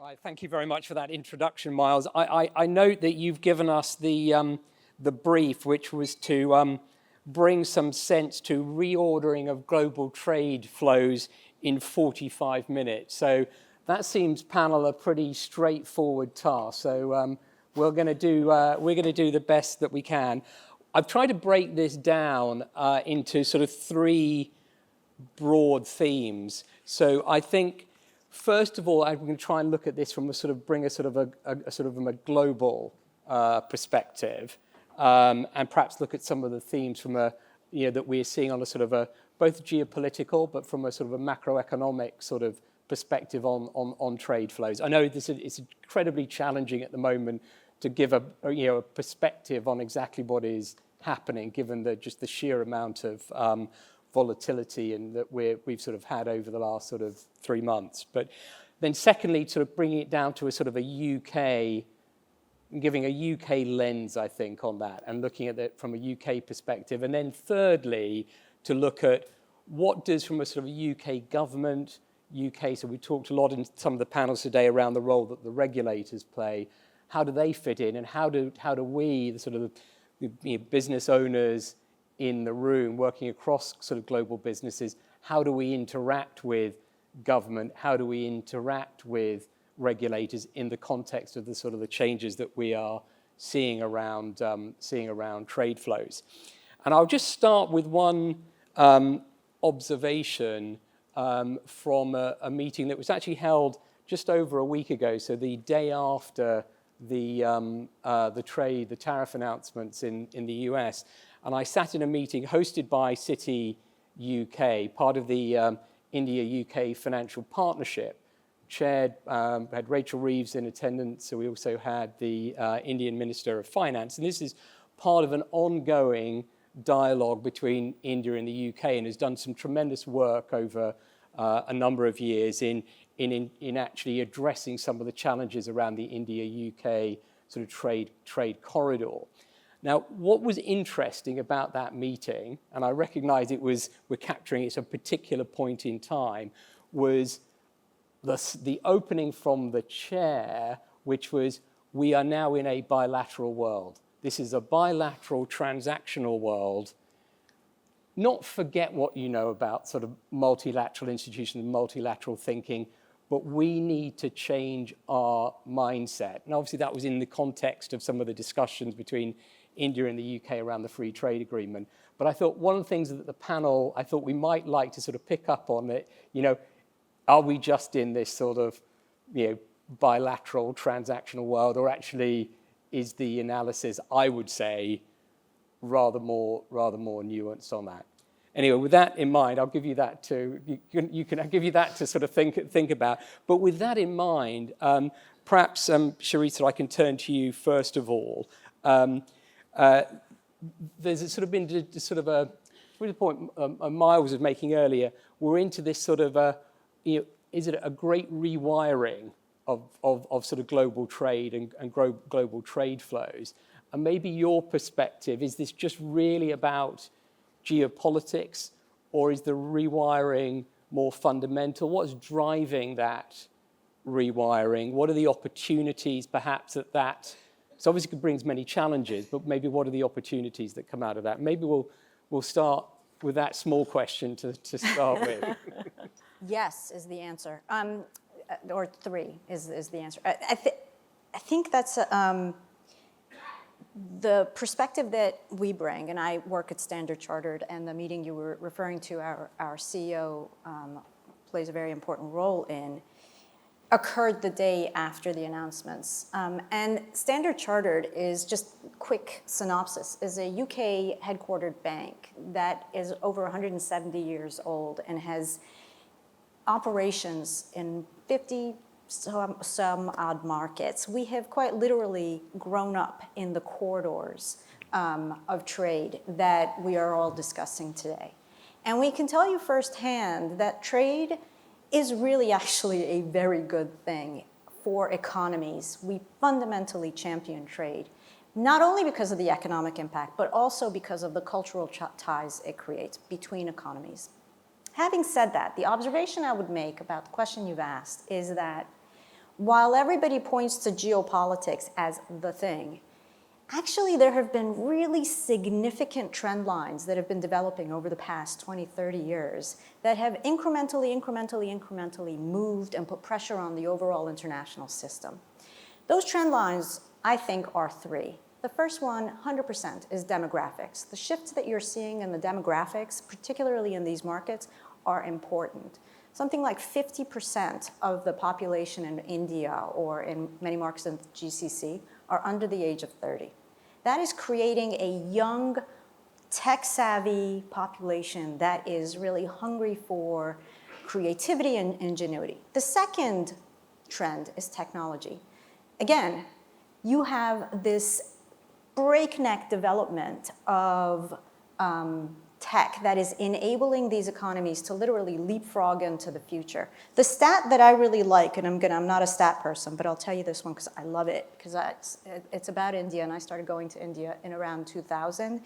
Right, thank you very much for that introduction, Miles. I note that you've given us the brief, which was to bring some sense to reordering of global trade flows in 45 minutes. So that seems, panel, a pretty straightforward task. So we're going to do the best that we can. I've tried to break this down into sort of three broad themes. So I think, first of all, I'm going to try and look at this from a global perspective, and perhaps look at some of the themes from that we're seeing on a sort of a both geopolitical, but from a sort of a macroeconomic sort of perspective on trade flows. I know it's incredibly challenging at the moment to give a perspective on exactly what is happening, given just the sheer amount of volatility and that we've sort of had over the last sort of 3 months. But then secondly, sort of bringing it down to a sort of a UK, giving a UK lens, I think, on that and looking at it from a UK perspective. And then thirdly, to look at what does from a sort of a UK government, so we talked a lot in some of the panels today around the role that the regulators play, how do they fit in, and how do we, the sort of business owners in the room working across sort of global businesses, how do we interact with government, how do we interact with regulators in the context of the sort of the changes that we are seeing around trade flows. And I'll just start with one observation from a meeting that was actually held just over a week ago, so the day after the tariff announcements in the US. And I sat in a meeting hosted by Citi UK, part of the India-UK Financial Partnership, chaired, had Rachel Reeves in attendance, so we also had the Indian Minister of Finance. And this is part of an ongoing dialogue between India and the UK, and has done some tremendous work over a number of years in actually addressing some of the challenges around the India-UK sort of trade corridor. Now, what was interesting about that meeting, and I recognize we're capturing it at a particular point in time, was the opening from the chair, which was, we are now in a bilateral world. This is a bilateral transactional world. Not forget what you know about sort of multilateral institutions and multilateral thinking, but we need to change our mindset. And obviously that was in the context of some of the discussions between India and the UK around the free trade agreement. But I thought one of the things that the panel, I thought we might like to sort of pick up on it, are we just in this sort of, bilateral transactional world, or actually is the analysis, I would say, rather more nuanced on that. Anyway, with that in mind, I'll give you that to give you that to sort of think about. But with that in mind, perhaps Farisa, I can turn to you first of all. There's sort of been sort of a point Miles was making earlier. We're into this sort of is it a great rewiring of sort of global trade and global trade flows? And maybe your perspective, is this just really about geopolitics, or is the rewiring more fundamental? What's driving that rewiring? What are the opportunities perhaps that so obviously it brings many challenges, but maybe what are the opportunities that come out of that? Maybe we'll start with that small question to start with. Yes is the answer, or three is the answer. I think that's the perspective that we bring, and I work at Standard Chartered, and the meeting you were referring to, our CEO plays a very important role in, occurred the day after the announcements. And Standard Chartered is, just quick synopsis, is a UK headquartered bank that is over 170 years old and has operations in 50 some odd markets. We have quite literally grown up in the corridors of trade that we are all discussing today. And we can tell you firsthand that trade is really actually a very good thing for economies. We fundamentally champion trade, not only because of the economic impact, but also because of the cultural ties it creates between economies. Having said that, the observation I would make about the question you've asked is that while everybody points to geopolitics as the thing, actually there have been really significant trend lines that have been developing over the past 20, 30 years that have incrementally moved and put pressure on the overall international system. Those trend lines, I think, are three. The first one, 100%, is demographics. The shifts that you're seeing in the demographics, particularly in these markets, are important. Something like 50% of the population in India or in many markets in the GCC are under the age of 30. That is creating a young, tech-savvy population that is really hungry for creativity and ingenuity. The second trend is technology. Again, you have this breakneck development of tech that is enabling these economies to literally leapfrog into the future. The stat that I really like, and I'm not a stat person, but I'll tell you this one because I love it, because it's about India, and I started going to India in around 2000.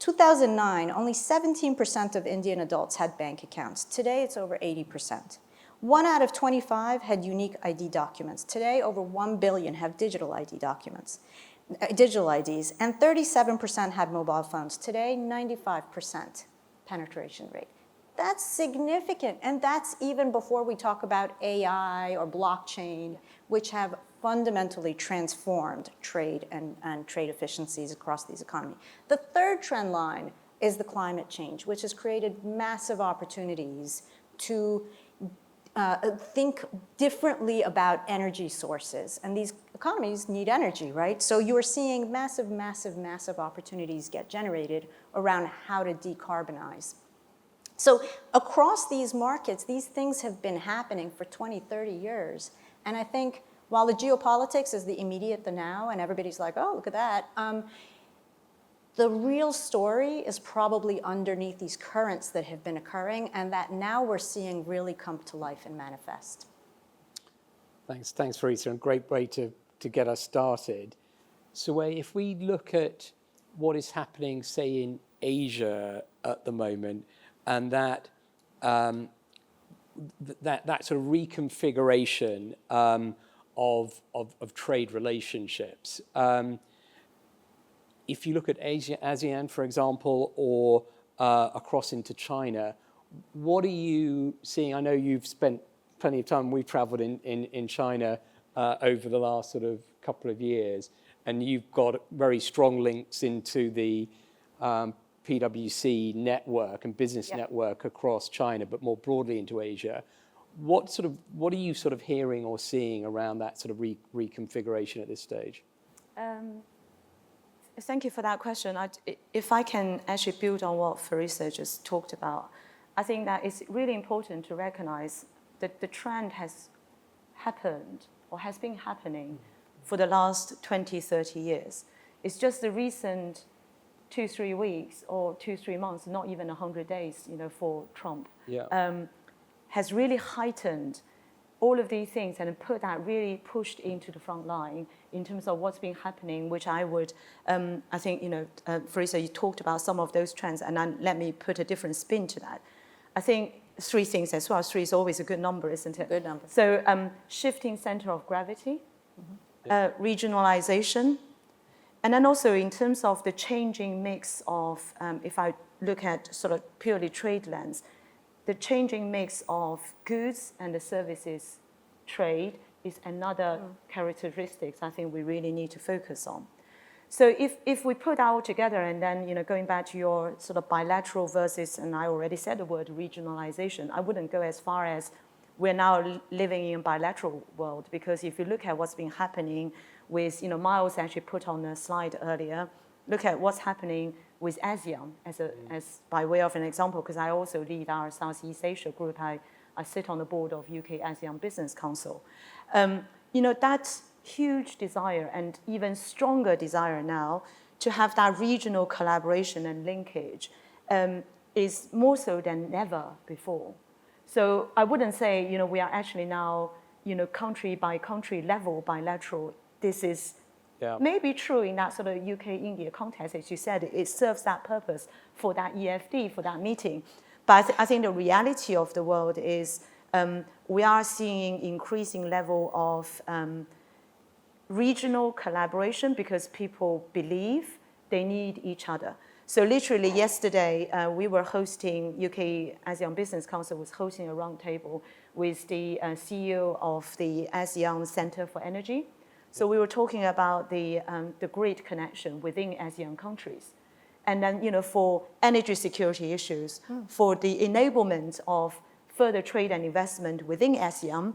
2009, only 17% of Indian adults had bank accounts. Today, it's over 80%. 1 out of 25 had unique ID documents. Today, over 1 billion have digital ID documents. Digital IDs, and 37% had mobile phones. Today, 95% penetration rate. That's significant, and that's even before we talk about AI or blockchain, which have fundamentally transformed trade and trade efficiencies across these economies. The third trend line is the climate change, which has created massive opportunities to think differently about energy sources. And these economies need energy, right? So you're seeing massive opportunities get generated around how to decarbonize. So across these markets, these things have been happening for 20, 30 years. And I think while the geopolitics is the immediate, the now, and everybody's like, oh, look at that, the real story is probably underneath these currents that have been occurring and that now we're seeing really come to life and manifest. Thanks, Farisa, and great way to get us started. Suwei, if we look at what is happening, say, in Asia at the moment, and that sort of reconfiguration of trade relationships, if you look at ASEAN, for example, or across into China, what are you seeing? I know you've spent plenty of time. We've traveled in China over the last sort of couple of years, and you've got very strong links into the PwC network and business network across China, but more broadly into Asia. What are you sort of hearing or seeing around that sort of reconfiguration at this stage? Thank you for that question. If I can actually build on what Farisa just talked about, I think that it's really important to recognize that the trend has happened or has been happening for the last 20, 30 years. It's just the recent 2-3 weeks or 2-3 months, not even 100 days, for Trump, has really heightened all of these things and really pushed into the front line in terms of what's been happening, which I would, I think, Farisa, you talked about some of those trends, and then let me put a different spin to that. I think 3 things as well. 3 is always a good number, isn't it? Good number. So shifting center of gravity, regionalization, and then also in terms of the changing mix of, if I look at sort of purely trade lens, the changing mix of goods and the services trade is another characteristics I think we really need to focus on. So if we put that all together, and then going back to your sort of bilateral versus, and I already said the word regionalization, I wouldn't go as far as we're now living in a bilateral world, because if you look at what's been happening with, Miles actually put on a slide earlier, look at what's happening with ASEAN as by way of an example, because I also lead our Southeast Asia group. I sit on the board of UK ASEAN Business Council. That huge desire and even stronger desire now to have that regional collaboration and linkage is more so than ever before. So I wouldn't say, we are actually now, country by country level bilateral. This is maybe true in that sort of UK-India context. As you said, it serves that purpose for that EFD, for that meeting. But I think the reality of the world is we are seeing increasing level of regional collaboration because people believe they need each other. So literally yesterday, we were hosting, UK ASEAN Business Council was hosting a roundtable with the CEO of the ASEAN Center for Energy. So we were talking about the grid connection within ASEAN countries. And then, for energy security issues, for the enablement of further trade and investment within ASEAN,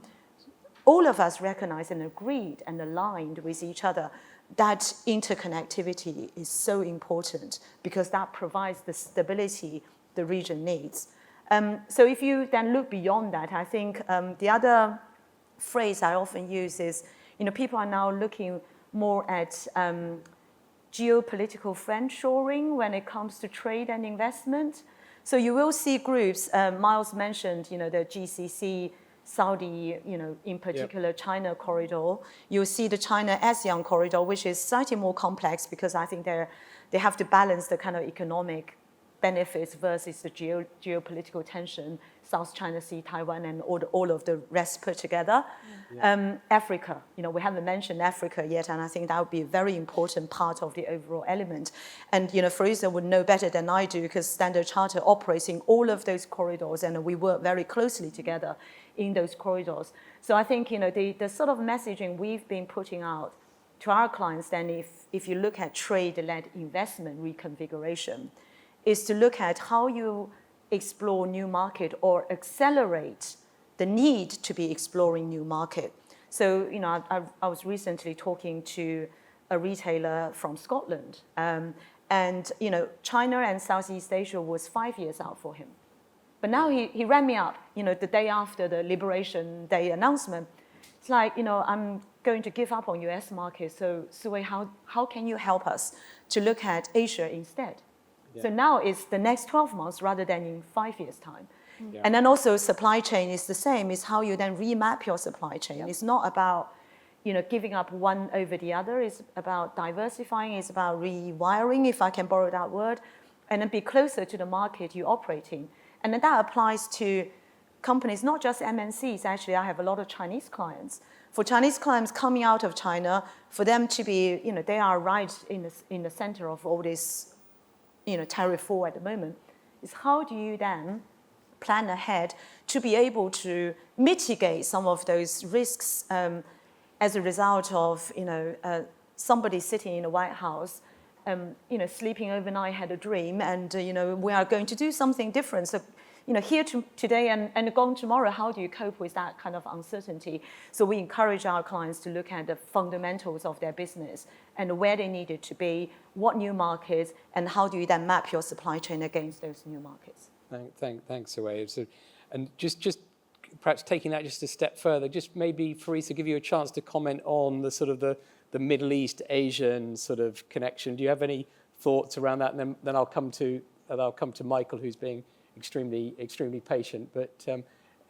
all of us recognize and agreed and aligned with each other that interconnectivity is so important because that provides the stability the region needs. So if you then look beyond that, I think the other phrase I often use is, people are now looking more at geopolitical friendshoring when it comes to trade and investment. So you will see groups, Miles mentioned, the GCC, Saudi, in particular, China corridor. You'll see the China-ASEAN corridor, which is slightly more complex because I think they have to balance the kind of economic benefits versus the geopolitical tension, South China Sea, Taiwan, and all of the rest put together. Yeah. Africa, we haven't mentioned Africa yet, and I think that would be a very important part of the overall element. And, Farisa would know better than I do because Standard Chartered operates in all of those corridors, and we work very closely together in those corridors. So I think, the sort of messaging we've been putting out to our clients then, if you look at trade-led investment reconfiguration, is to look at how you explore new market or accelerate the need to be exploring new market. So, I was recently talking to a retailer from Scotland, and, China and Southeast Asia was 5 years out for him. But now he rang me up, the day after the Liberation Day announcement. It's like, I'm going to give up on US market, so Suwei, how can you help us to look at Asia instead? Yeah. So now it's the next 12 months rather than in 5 years' time. Yeah. And then also supply chain is the same, is how you then remap your supply chain. Yep. It's not about, giving up one over the other. It's about diversifying. It's about rewiring, if I can borrow that word, and then be closer to the market you operate in. And then that applies to companies, not just MNCs. Actually, I have a lot of Chinese clients. For Chinese clients coming out of China, for them to be, they are right in the center of all this, tariff war at the moment, is how do you then plan ahead to be able to mitigate some of those risks as a result of, somebody sitting in the White House, sleeping overnight, had a dream, and, we are going to do something different. So, here today and gone tomorrow, how do you cope with that kind of uncertainty? So we encourage our clients to look at the fundamentals of their business and where they need it to be, what new markets, and how do you then map your supply chain against those new markets? Thanks, Suwei. So, and just perhaps taking that just a step further, just maybe Farisa, give you a chance to comment on the sort of the Middle East Asian sort of connection. Do you have any thoughts around that? And then I'll come to Michael, who's being extremely patient. But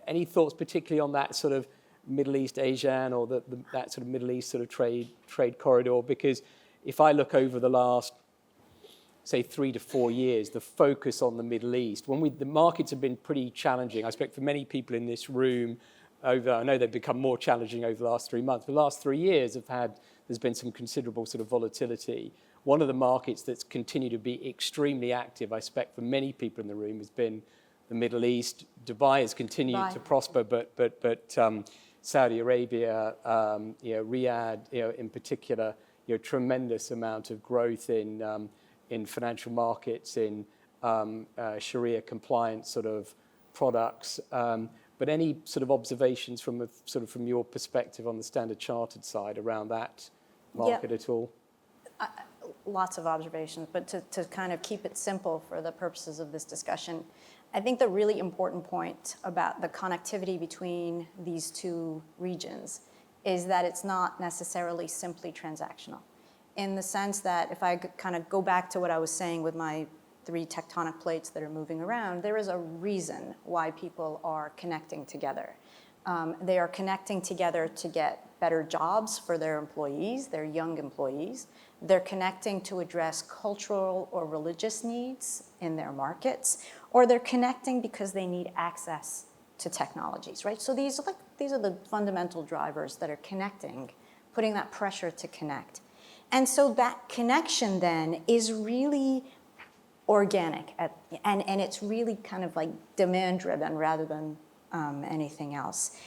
any thoughts particularly on that sort of Middle East Asian or that sort of Middle East sort of trade corridor? Because if I look over the last, say, 3 to 4 years, the focus on the Middle East, the markets have been pretty challenging. I expect for many people in this room, I know they've become more challenging over the last 3 months. The last 3 years there's been some considerable sort of volatility. One of the markets that's continued to be extremely active, I expect for many people in the room, has been the Middle East. Dubai has continued to prosper, but Saudi Arabia, Riyadh, in particular, tremendous amount of growth in financial markets, in Sharia compliant sort of products. But any sort of observations from your perspective on the Standard Chartered side around that market at all? Lots of observations, but to kind of keep it simple for the purposes of this discussion, I think the really important point about the connectivity between these two regions is that it's not necessarily simply transactional. In the sense that if I kind of go back to what I was saying with my 3 tectonic plates that are moving around, there is a reason why people are connecting together. They are connecting together to get better jobs for their employees, their young employees. They're connecting to address cultural or religious needs in their markets, or they're connecting because they need access to technologies, right? So these are the fundamental drivers that are connecting, putting that pressure to connect. And so that connection then is really organic, and it's really kind of like demand-driven rather than anything else.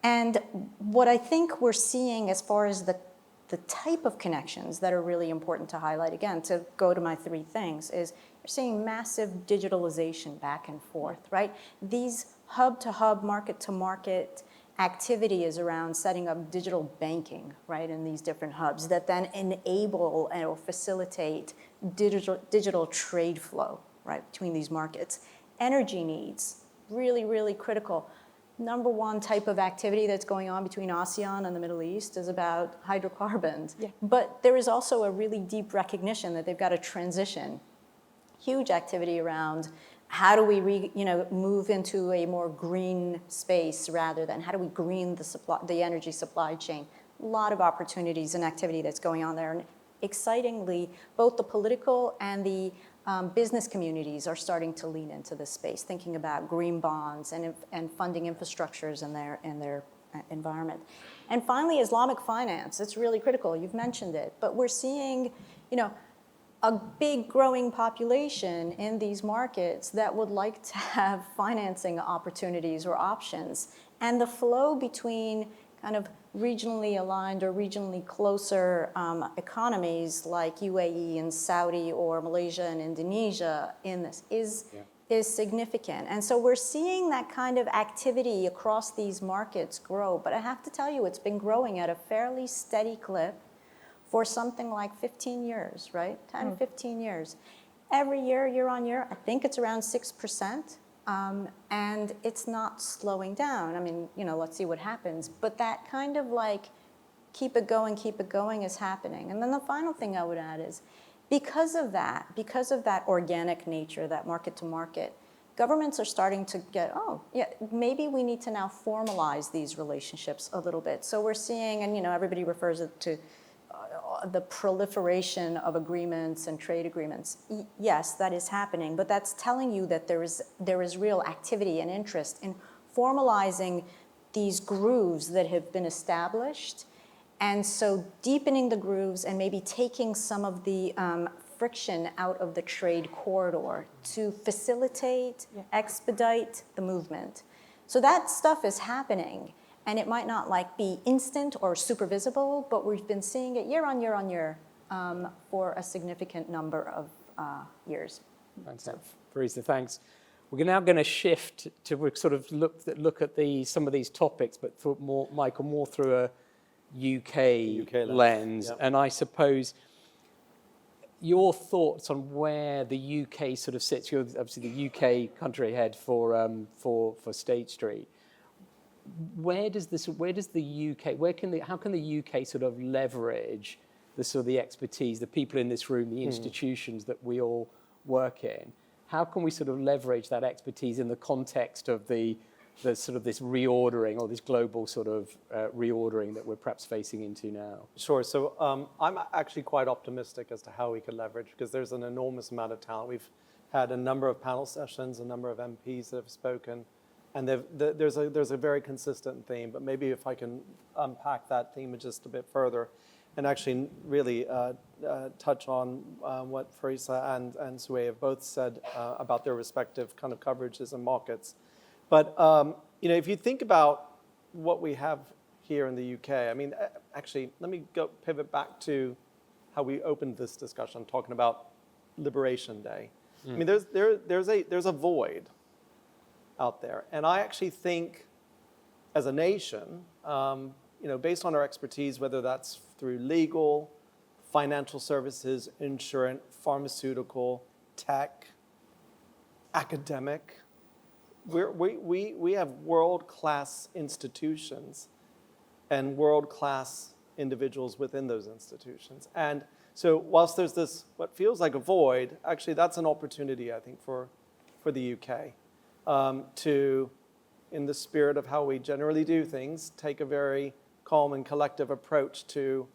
And what I think we're seeing as far as the type of connections that are really important to highlight, again, to go to my three things, is you're seeing massive digitalization back and forth, right? These hub-to-hub, market-to-market activity is around setting up digital banking, right, in these different hubs that then enable or facilitate digital trade flow, right, between these markets. Energy needs, really, really critical. Number one type of activity that's going on between ASEAN and the Middle East is about hydrocarbons. Yeah. But there is also a really deep recognition that they've got to transition. Huge activity around how do we move into a more green space rather than how do we green the energy supply chain. A lot of opportunities and activity that's going on there. And excitingly, both the political and the business communities are starting to lean into this space, thinking about green bonds and funding infrastructures in their environment. And finally, Islamic finance. It's really critical. You've mentioned it. But we're seeing, a big growing population in these markets that would like to have financing opportunities or options. And the flow between kind of regionally aligned or regionally closer economies like UAE and Saudi or Malaysia and Indonesia in this is significant. And so we're seeing that kind of activity across these markets grow. But I have to tell you, it's been growing at a fairly steady clip for something like 15 years, right? 10, 15 years. Every year on year, I think it's around 6%. And it's not slowing down. I mean, let's see what happens. But that kind of like keep it going is happening. And then the final thing I would add is because of that organic nature, that market to market, governments are starting to get, maybe we need to now formalize these relationships a little bit. So we're seeing, and everybody refers it to the proliferation of agreements and trade agreements. Yes, that is happening, but that's telling you that there is real activity and interest in formalizing these grooves that have been established, and so deepening the grooves and maybe taking some of the friction out of the trade corridor to facilitate, expedite the movement. So that stuff is happening. And it might not be instant or super visible, but we've been seeing it year on year for a significant number of years. Fantastic. Farisa, thanks. We're now going to shift to sort of look at some of these topics, but Michael, more through a UK lens. Yep. And I suppose your thoughts on where the UK sort of sits. You're obviously the UK country head for State Street. How can the UK sort of leverage the expertise, the people in this room, the institutions that we all work in? How can we sort of leverage that expertise in the context of the sort of this reordering or this global sort of reordering that we're perhaps facing into now? Sure. So I'm actually quite optimistic as to how we could leverage, because there's an enormous amount of talent. We've had a number of panel sessions, a number of MPs that have spoken. And there's a very consistent theme, but maybe if I can unpack that theme just a bit further and actually really touch on what Farisa and Suwei have both said about their respective kind of coverages and markets. But if you think about what we have here in the UK, I mean, actually, let me pivot back to how we opened this discussion, talking about Liberation Day. I mean, there's a void out there. And I actually think as a nation, based on our expertise, whether that's through legal, financial services, insurance, pharmaceutical, tech, academic, we have world-class institutions and world-class individuals within those institutions. And so whilst there's this, what feels like a void, actually that's an opportunity, I think, for the UK. To, in the spirit of how we generally do things, take a very calm and collective approach to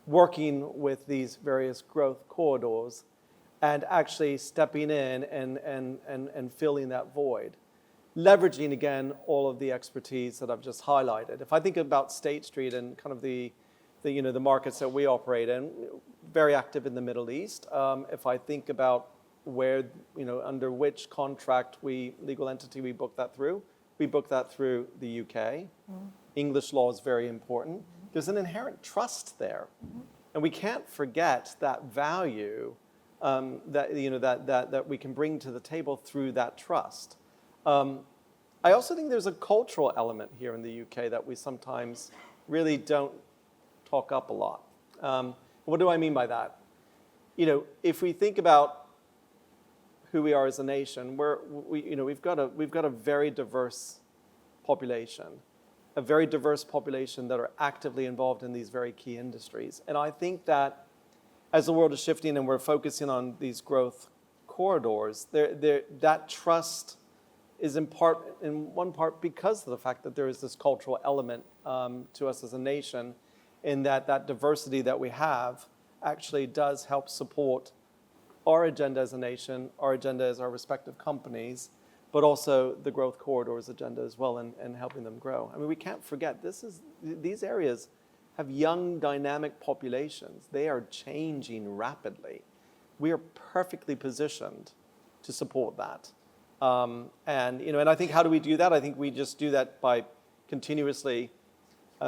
working with these various growth corridors and actually stepping in and filling that void. leveraging, again, all of the expertise that I've just highlighted. If I think about State Street and kind of the markets that we operate in, very active in the Middle East. If I think about where, under which legal entity we book that through, we book that through the UK. English law is very important. There's an inherent trust there. And we can't forget that value that we can bring to the table through that trust. I also think there's a cultural element here in the UK that we sometimes really don't talk up a lot. What do I mean by that? If we think about who we are as a nation, we've got a very diverse population, a very diverse population that are actively involved in these very key industries. And I think that as the world is shifting and we're focusing on these growth corridors, that trust is in one part because of the fact that there is this cultural element to us as a nation, in that diversity that we have actually does help support our agenda as a nation, our agenda as our respective companies, but also the growth corridors agenda as well, and helping them grow. I mean, we can't forget, these areas have young, dynamic populations. They are changing rapidly. We are perfectly positioned to support that. And I think, how do we do that? I think we just do that by continuously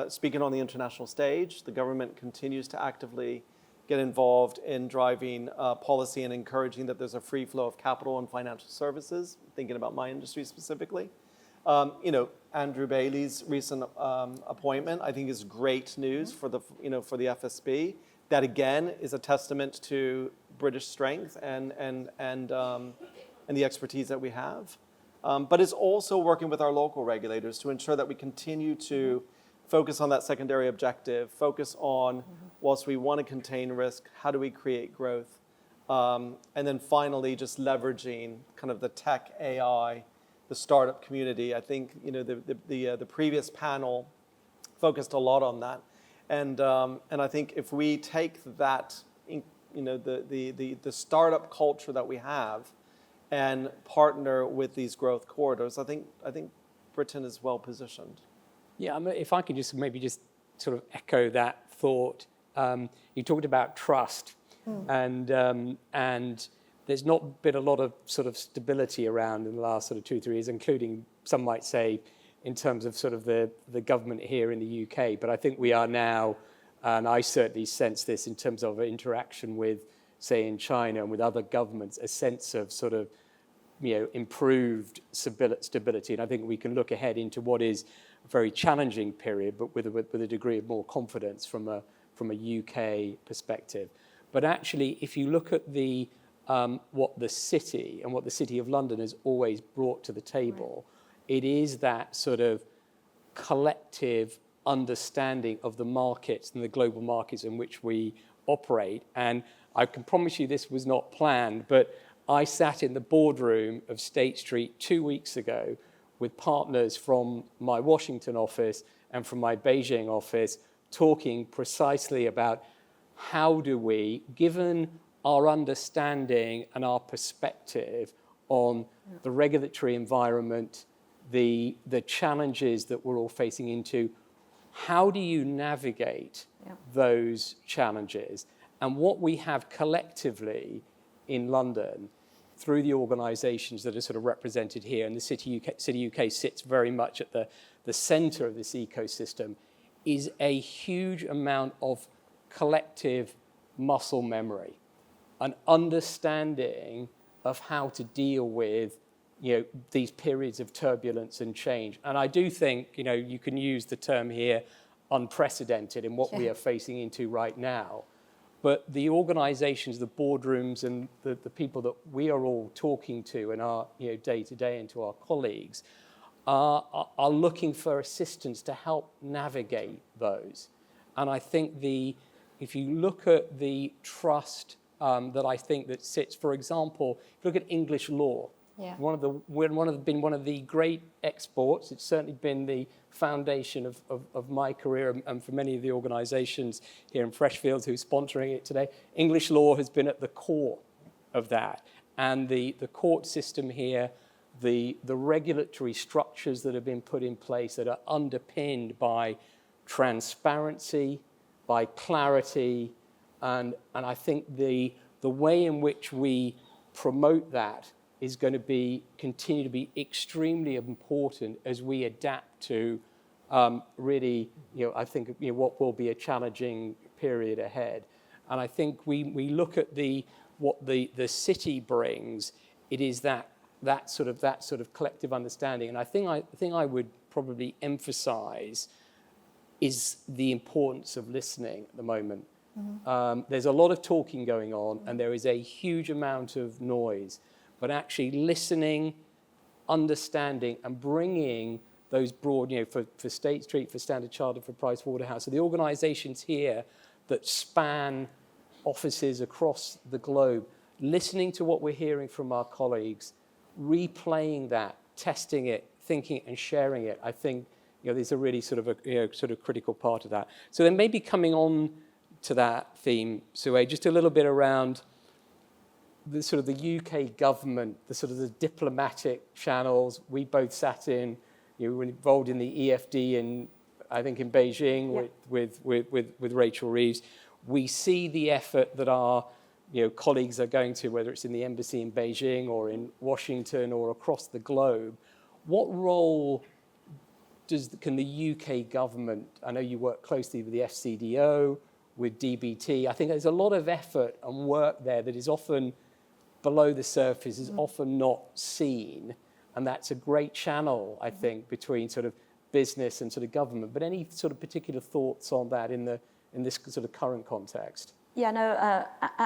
speaking on the international stage. The government continues to actively get involved in driving policy and encouraging that there's a free flow of capital and financial services, thinking about my industry specifically. Andrew Bailey's recent appointment, I think, is great news for the FSB. That, again, is a testament to British strength and the expertise that we have. But it's also working with our local regulators to ensure that we continue to focus on that secondary objective, focus on, whilst we want to contain risk, how do we create growth? And then finally, just leveraging kind of the tech, AI, the startup community. I think the previous panel focused a lot on that. And I think if we take that, the startup culture that we have and partner with these growth corridors, I think Britain is well positioned. Yeah, I mean, if I could just sort of echo that thought. You talked about trust, and there's not been a lot of sort of stability around in the last sort of 2-3 years, including, some might say, in terms of sort of the government here in the UK. But I think we are now, and I certainly sense this in terms of interaction with, say, in China and with other governments, a sense of sort of, improved stability. And I think we can look ahead into what is a very challenging period, but with a degree of more confidence from a UK perspective. But actually, if you look at what the city of London has always brought to the table, it is that sort of collective understanding of the markets and the global markets in which we operate. And I can promise you this was not planned, but I sat in the boardroom of State Street 2 weeks ago with partners from my Washington office and from my Beijing office, talking precisely about how do we, given our understanding and our perspective on the regulatory environment, the challenges that we're all facing into, how do you navigate those challenges? And what we have collectively in London through the organisations that are sort of represented here, and the City UK sits very much at the centre of this ecosystem, is a huge amount of collective muscle memory, an understanding of how to deal with these periods of turbulence and change. And I do think you can use the term here unprecedented in what we are facing into right now. But the organizations, the boardrooms, and the people that we are all talking to in our day-to-day, and to our colleagues, are looking for assistance to help navigate those. And I think if you look at the trust that I think that sits, for example, if you look at English law, one of the great exports. It's certainly been the foundation of my career, and for many of the organizations here in Freshfields who are sponsoring it today. English law has been at the core of that. And the court system here, the regulatory structures that have been put in place that are underpinned by transparency, by clarity, and I think the way in which we promote that is going to continue to be extremely important as we adapt to really, I think, what will be a challenging period ahead. And I think we look at what the city brings. It is that sort of collective understanding. And I think I would probably emphasize is the importance of listening at the moment. Mm-hmm. There's a lot of talking going on, and there is a huge amount of noise. But actually listening, understanding, and bringing those broad, for State Street, for Standard Chartered, for Pricewaterhouse, so the organizations here that span offices across the globe, listening to what we're hearing from our colleagues, replaying that, testing it, thinking it, and sharing it, I think there's a really sort of critical part of that. So then maybe coming on to that theme, Suwei, just a little bit around the sort of the UK government, the sort of the diplomatic channels. We both sat in, we were involved in the EFD I think in Beijing with Rachel Reeves. We see the effort that our colleagues are going to, whether it's in the embassy in Beijing or in Washington or across the globe. What role can the UK government, I know you work closely with the FCDO, with DBT, I think there's a lot of effort and work there that is often below the surface, is often not seen, and that's a great channel, I think, between sort of business and sort of government. But any sort of particular thoughts on that in this sort of current context? Yeah, no,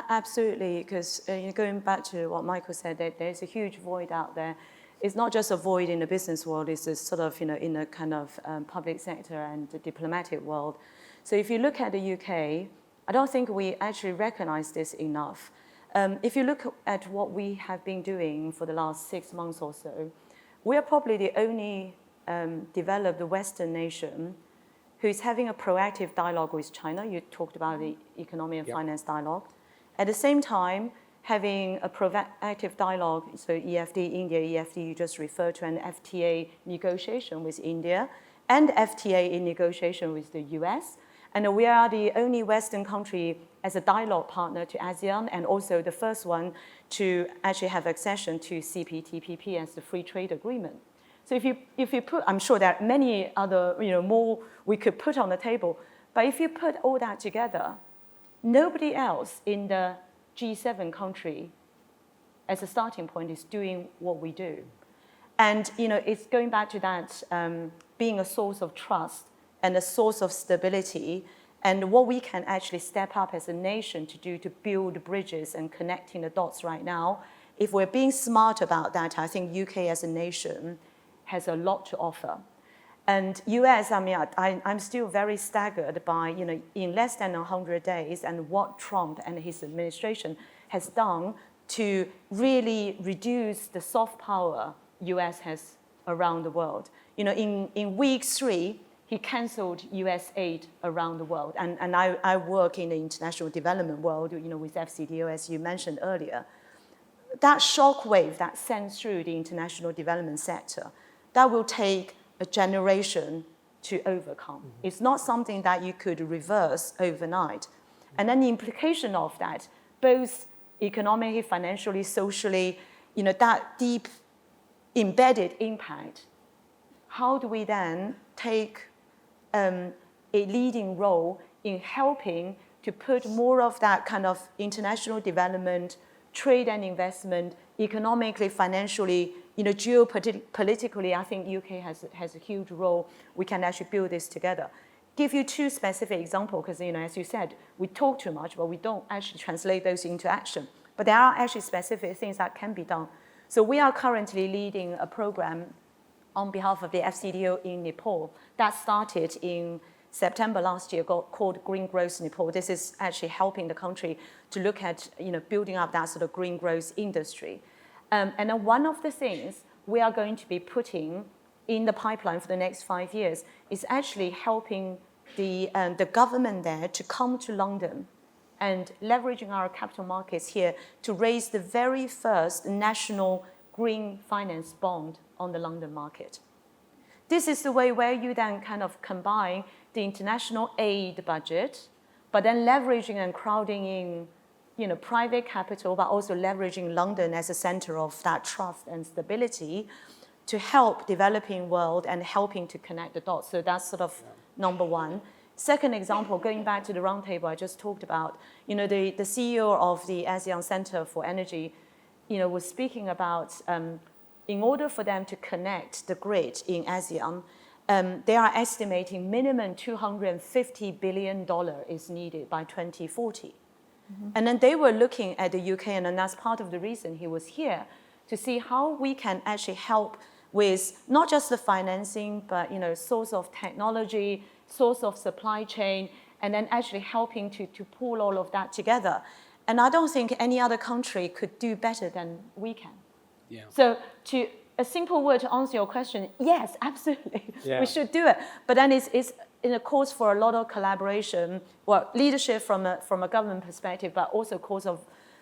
absolutely, because going back to what Michael said, there's a huge void out there. It's not just a void in the business world, it's a sort of, in a kind of public sector and the diplomatic world. So if you look at the UK, I don't think we actually recognize this enough. If you look at what we have been doing for the last 6 months or so, we are probably the only developed Western nation who is having a proactive dialogue with China. You talked about the economic and finance dialogue. At the same time, having a proactive dialogue, so EFD, India, EFD, you just referred to, an FTA negotiation with India, and FTA in negotiation with the US. And we are the only Western country as a dialogue partner to ASEAN, and also the first one to actually have accession to CPTPP as the free trade agreement. So if you put, I'm sure there are many other, more we could put on the table, but if you put all that together, nobody else in the G7 country as a starting point is doing what we do. And it's going back to that being a source of trust and a source of stability, and what we can actually step up as a nation to do to build bridges and connecting the dots right now. If we're being smart about that, I think UK as a nation has a lot to offer. And US, I'm still very staggered by, in less than 100 days and what Trump and his administration has done to really reduce the soft power US has around the world. In week 3, he canceled US aid around the world. And I work in the international development world, with FCDO, as you mentioned earlier. That shockwave that sends through the international development sector, that will take a generation to overcome. Mm-hmm. It's not something that you could reverse overnight. And then the implication of that, both economically, financially, socially, that deep embedded impact, how do we then take a leading role in helping to put more of that kind of international development, trade and investment, economically, financially, geopolitically, I think UK has a huge role. We can actually build this together. Give you 2 specific examples, because as you said, we talk too much, but we don't actually translate those into action. But there are actually specific things that can be done. So we are currently leading a program on behalf of the FCDO in Nepal that started in September last year, called Green Growth Nepal. This is actually helping the country to look at building up that sort of green growth industry. And then one of the things we are going to be putting in the pipeline for the next 5 years is actually helping the government there to come to London and leveraging our capital markets here to raise the very first national green finance bond on the London market. This is the way where you then kind of combine the international aid budget, but then leveraging and crowding in, private capital, but also leveraging London as a center of that trust and stability to help developing world and helping to connect the dots. So that's sort of number one. Second example, going back to the roundtable I just talked about, the CEO of the ASEAN Center for Energy, was speaking about in order for them to connect the grid in ASEAN, they are estimating minimum $250 billion is needed by 2040. And then they were looking at the UK, and then that's part of the reason he was here, to see how we can actually help with not just the financing, but source of technology, source of supply chain, and then actually helping to pull all of that together. And I don't think any other country could do better than we can. Yeah. So to a simple word to answer your question, yes, absolutely, we should do it. But then it's in a cause for a lot of collaboration, leadership from a government perspective, but also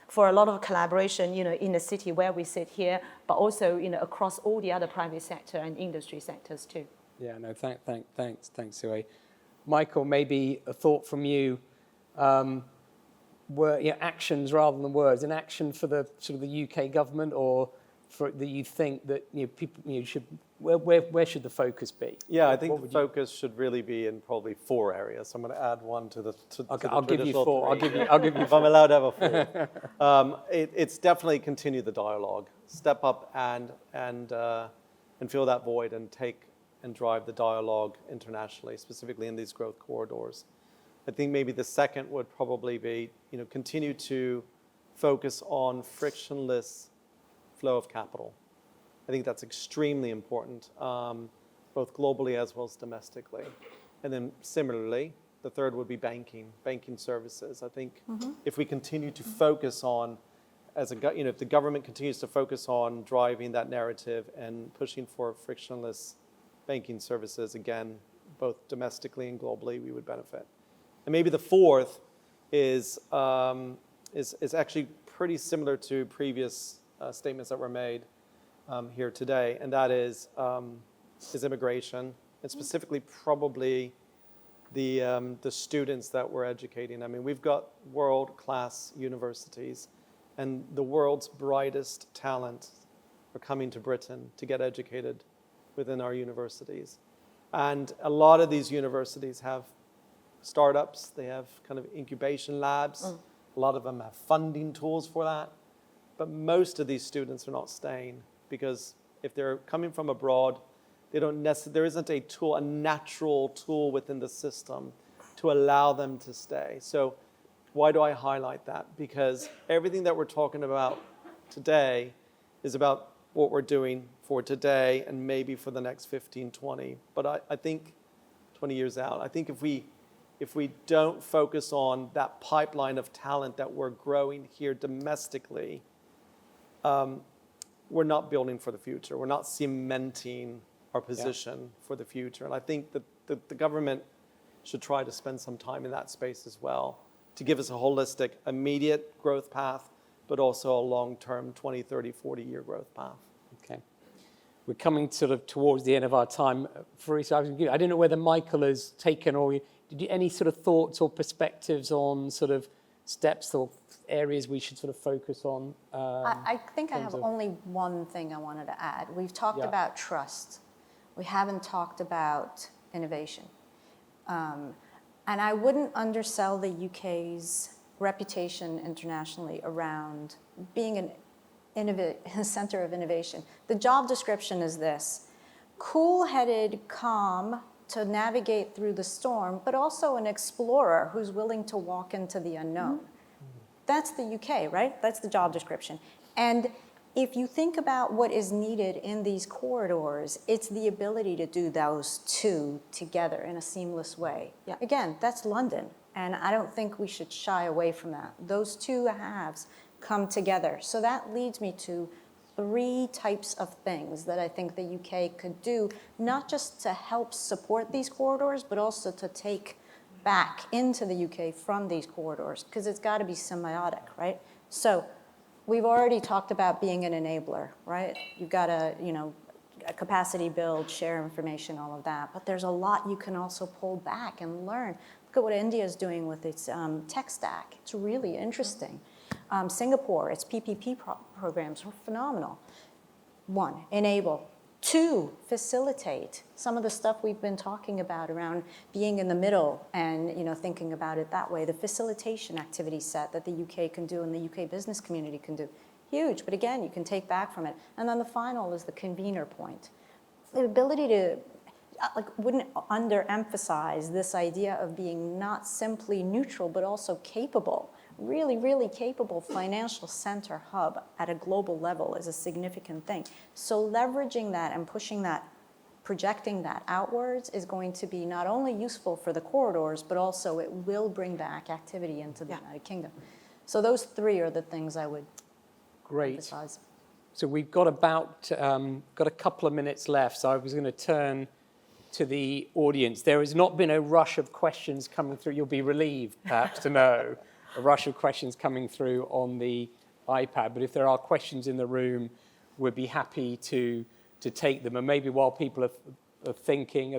for a lot of collaboration, in the city where we sit here, but also, across all the other private sector and industry sectors too. Yeah, no, thanks, Suwei. Michael, maybe a thought from you. Actions rather than words. An action for the sort of the UK government, or for that you think that people should. Where should the focus be? Yeah, I think the focus should really be in probably 4 areas. So I'm going to add one to the I'll give you 4. I'll give you. If I'm allowed to have a 4, it's definitely continue the dialogue, step up and fill that void and take and drive the dialogue internationally, specifically in these growth corridors. I think maybe the second would probably be, continue to focus on frictionless flow of capital. I think that's extremely important, both globally as well as domestically. And then similarly, the third would be banking services. I think if we continue to focus on, if the government continues to focus on driving that narrative and pushing for frictionless banking services, again, both domestically and globally, we would benefit. And maybe the fourth is actually pretty similar to previous statements that were made here today, and that is immigration, and specifically probably the students that we're educating. I mean, we've got world-class universities, and the world's brightest talent are coming to Britain to get educated within our universities. And a lot of these universities have startups, they have kind of incubation labs. A lot of them have funding tools for that. But most of these students are not staying, because if they're coming from abroad, there isn't a natural tool within the system to allow them to stay. So why do I highlight that? Because everything that we're talking about today is about what we're doing for today and maybe for the next 15, 20. But I think 20 years out, I think if we don't focus on that pipeline of talent that we're growing here domestically, we're not building for the future. We're not cementing our position for the future. And I think that the government should try to spend some time in that space as well, to give us a holistic, immediate growth path, but also a long-term 20, 30, 40-year growth path. Okay. We're coming sort of towards the end of our time. Farisa, I don't know whether Michael has taken, or did you any sort of thoughts or perspectives on sort of steps or areas we should sort of focus on? I think I have only one thing I wanted to add. We've talked about trust. We haven't talked about innovation. And I wouldn't undersell the UK's reputation internationally around being a center of innovation. The job description is this: cool-headed, calm, to navigate through the storm, but also an explorer who's willing to walk into the unknown. That's the UK, right? That's the job description. And if you think about what is needed in these corridors, it's the ability to do those two together in a seamless way. Yeah. Again, that's London, and I don't think we should shy away from that. Those two halves come together. So that leads me to 3 types of things that I think the UK could do, not just to help support these corridors, but also to take back into the UK from these corridors, because it's got to be symbiotic, right? So we've already talked about being an enabler, right? You've got to, a capacity build, share information, all of that. But there's a lot you can also pull back and learn. Look at what India is doing with its tech stack. It's really interesting. Singapore, its PPP programs are phenomenal. 1, enable. 2, facilitate some of the stuff we've been talking about around being in the middle and thinking about it that way. The facilitation activity set that the UK can do and the UK business community can do. Huge, but again, you can take back from it. And then the final is the convener point. The ability to, wouldn't underemphasize this idea of being not simply neutral, but also capable. Really, really capable financial center hub at a global level is a significant thing. So leveraging that and pushing that, projecting that outwards is going to be not only useful for the corridors, but also it will bring back activity into the United Kingdom. So those 3 are the things I would emphasize. So we've got got a couple of minutes left. So I was going to turn to the audience. There has not been a rush of questions coming through. You'll be relieved, perhaps, to know. A rush of questions coming through on the iPad, but if there are questions in the room, we'd be happy to take them. And maybe while people are thinking,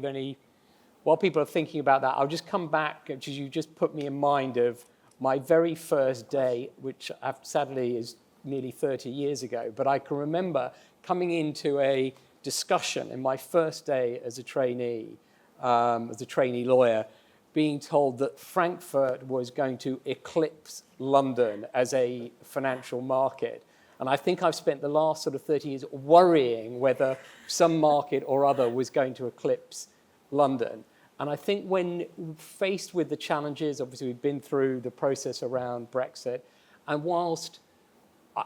while people are thinking about that, I'll just come back, because you just put me in mind of my very first day, which sadly is nearly 30 years ago, but I can remember coming into a discussion in my first day as a trainee lawyer, being told that Frankfurt was going to eclipse London as a financial market. And I think I've spent the last sort of 30 years worrying whether some market or other was going to eclipse London. And I think when faced with the challenges, obviously we've been through the process around Brexit, and whilst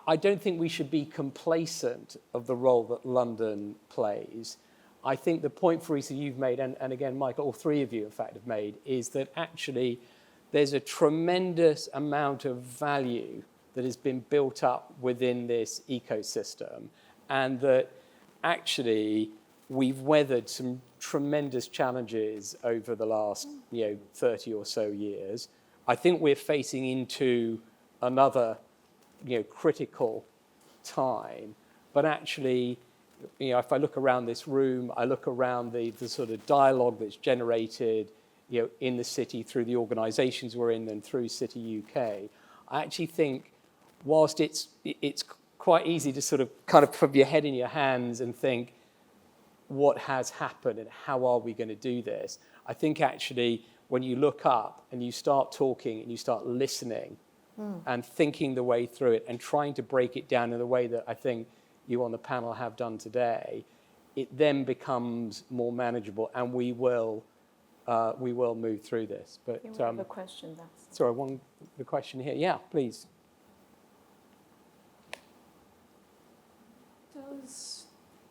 I don't think we should be complacent of the role that London plays, I think the point, Farisa, you've made, and again, Michael, all 3 of you, in fact, have made, is that actually there's a tremendous amount of value that has been built up within this ecosystem, and that actually we've weathered some tremendous challenges over the last 30 or so years. I think we're facing into another critical time, but actually, if I look around this room, I look around the sort of dialogue that's generated, in the city through the organisations we're in and through City UK. I actually think, whilst it's quite easy to sort of kind of put your head in your hands and think, what has happened and how are we going to do this? I think actually, when you look up and you start talking and you start listening and thinking the way through it and trying to break it down in the way that I think you on the panel have done today, it then becomes more manageable, and we will move through this. But we have a question. Sorry, the question here. Yeah, please.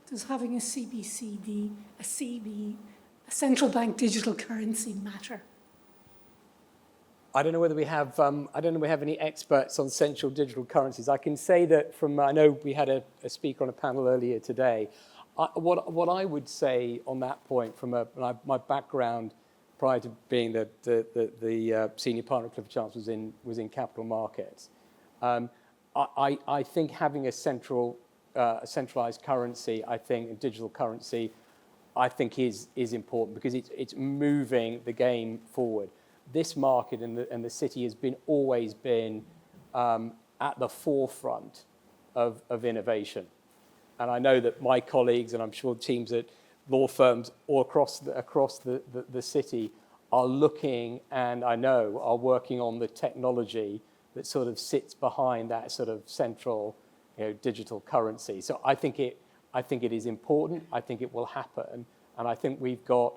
Does having a CBCD, a central bank digital currency matter? I don't know whether we have. I don't know if we have any experts on central digital currencies. I can say that I know we had a speaker on a panel earlier today. What I would say on that point, from my background prior to being the senior partner at Clifford Chance was in capital markets. I think having a centralized currency, I think a digital currency, I think is important, because it's moving the game forward. This market and the city has always been at the forefront of innovation. And I know that my colleagues, and I'm sure teams at law firms all across the city are looking, and I know are working on the technology that sort of sits behind that sort of central digital currency. So I think it is important. I think it will happen. And I think we've got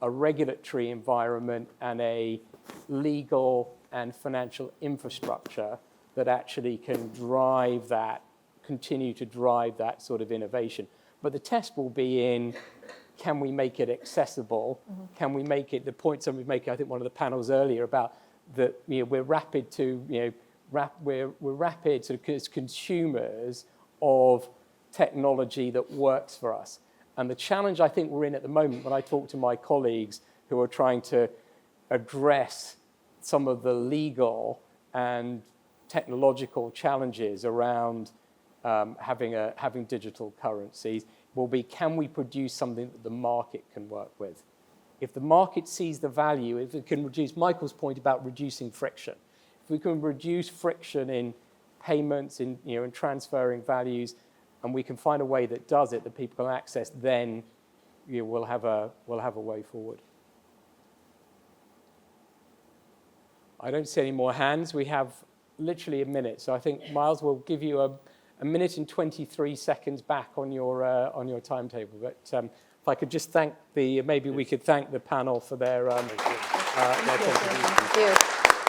a regulatory environment and a legal and financial infrastructure that actually can continue to drive that sort of innovation. But the test will be in, can we make it accessible? Mm-hmm. Can we make it, the point somebody was making, I think one of the panels earlier, about that we're rapid sort of as consumers of technology that works for us. And the challenge I think we're in at the moment, when I talk to my colleagues who are trying to address some of the legal and technological challenges around having digital currencies will be, can we produce something that the market can work with? If the market sees the value, if it can reduce, Michael's point about reducing friction, if we can reduce friction in payments, in transferring values, and we can find a way that does it, that people can access, then we'll have a way forward. I don't see any more hands. We have literally a minute, so I think Miles will give you a minute and 23 seconds back on your timetable. But if I could just maybe we could thank the panel for their contribution. Thank you.